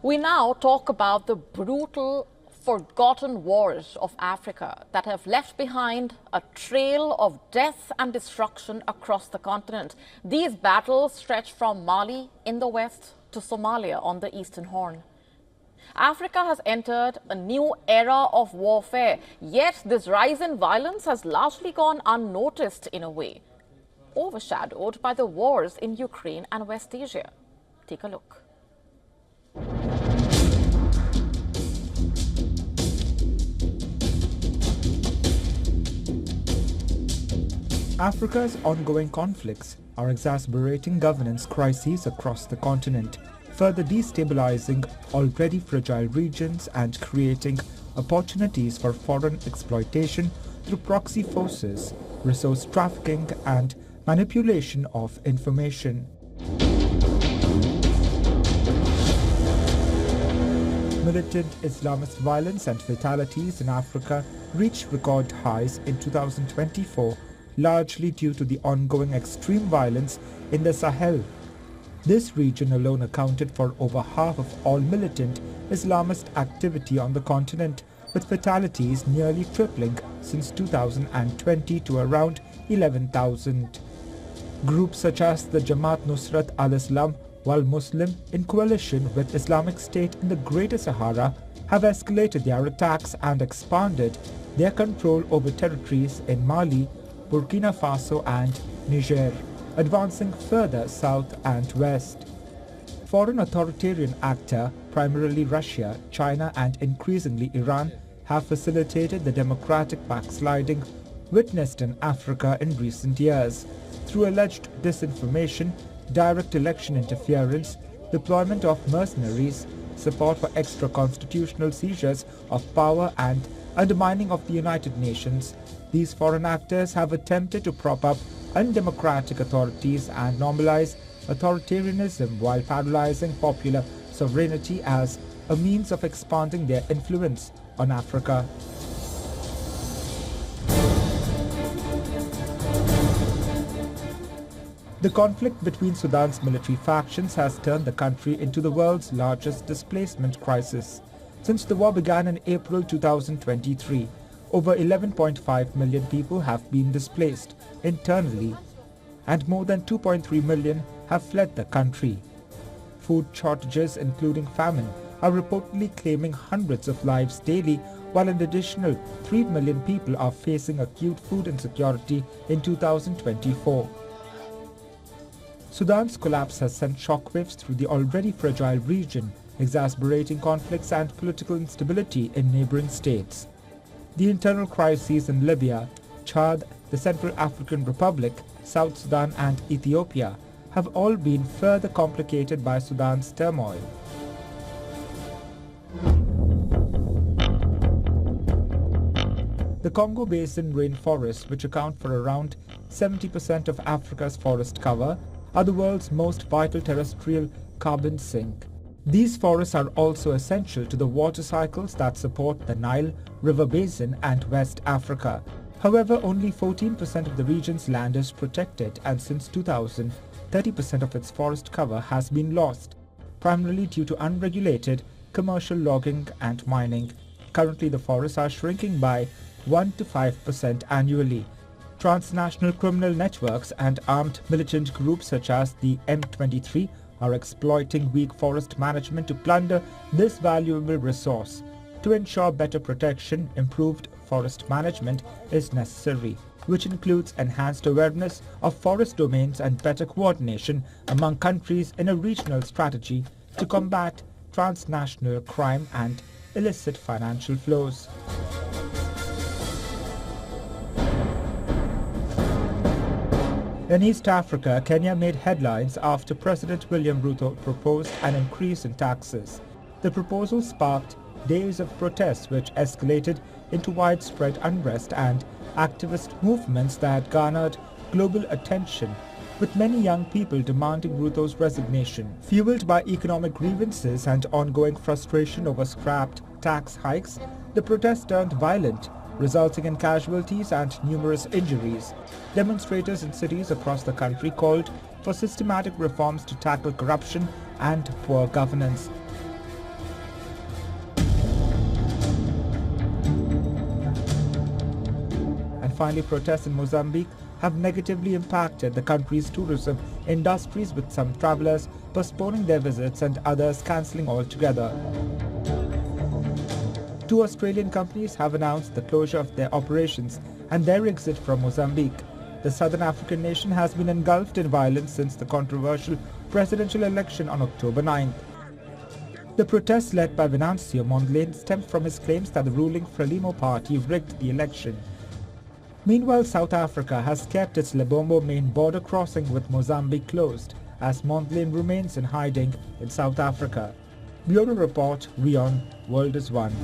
We now talk about the brutal, forgotten wars of Africa that have left behind a trail of death and destruction across the continent. These battles stretch from Mali in the west to Somalia on the Eastern Horn. Africa has entered a new era of warfare, yet this rise in violence has largely gone unnoticed in a way, overshadowed by the wars in Ukraine and West Asia. Take a look. Africa's ongoing conflicts are exacerbating governance crises across the continent, further destabilizing already fragile regions and creating opportunities for foreign exploitation through proxy forces, resource trafficking and manipulation of information. Militant Islamist violence and fatalities in Africa reached record highs in 2024, largely due to the ongoing extreme violence in the Sahel. This region alone accounted for over half of all militant Islamist activity on the continent, with fatalities nearly tripling since 2020 to around 11,000. Groups such as the Jamaat Nusrat al-Islam wal Muslim, in coalition with Islamic State in the Greater Sahara, have escalated their attacks and expanded their control over territories in Mali, Burkina Faso and Niger, advancing further south and west. Foreign authoritarian actors, primarily Russia, China and increasingly Iran, have facilitated the democratic backsliding witnessed in Africa in recent years through alleged disinformation, direct election interference, deployment of mercenaries, support for extra-constitutional seizures of power and undermining of the United Nations. These foreign actors have attempted to prop up undemocratic authorities and normalize authoritarianism while paralyzing popular sovereignty as a means of expanding their influence on Africa. The conflict between Sudan's military factions has turned the country into the world's largest displacement crisis. Since the war began in April 2023, over 11.5 million people have been displaced internally, and more than 2.3 million have fled the country. Food shortages, including famine, are reportedly claiming hundreds of lives daily, while an additional 3 million people are facing acute food insecurity in 2024. Sudan's collapse has sent shockwaves through the already fragile region, exacerbating conflicts and political instability in neighboring states. The internal crises in Libya, Chad, the Central African Republic, South Sudan and Ethiopia have all been further complicated by Sudan's turmoil. The Congo Basin rainforests, which account for around 70% of Africa's forest cover, are the world's most vital terrestrial carbon sink. These forests are also essential to the water cycles that support the Nile River Basin and West Africa. However, only 14% of the region's land is protected, and since 2000, 30% of its forest cover has been lost, primarily due to unregulated commercial logging and mining. Currently, the forests are shrinking by 1 to 5% annually. Transnational criminal networks and armed militant groups such as the M23 are exploiting weak forest management to plunder this valuable resource. To ensure better protection, improved forest management is necessary, which includes enhanced awareness of forest domains and better coordination among countries in a regional strategy to combat transnational crime and illicit financial flows. In East Africa, Kenya made headlines after President William Ruto proposed an increase in taxes. The proposal sparked days of protests which escalated into widespread unrest and activist movements that garnered global attention, with many young people demanding Ruto's resignation. Fueled by economic grievances and ongoing frustration over scrapped tax hikes, the protests turned violent, resulting in casualties and numerous injuries. Demonstrators in cities across the country called for systematic reforms to tackle corruption and poor governance. Finally, protests in Mozambique have negatively impacted the country's tourism industries, with some travelers postponing their visits and others cancelling altogether. 2 Australian companies have announced the closure of their operations and their exit from Mozambique. The southern African nation has been engulfed in violence since the controversial presidential election on October 9th. The protests led by Venancio Mondlane stemmed from his claims that the ruling Frelimo party rigged the election. Meanwhile, South Africa has kept its Lebombo main border crossing with Mozambique closed, as Mondlane remains in hiding in South Africa. Bureau Report, WION, World is One.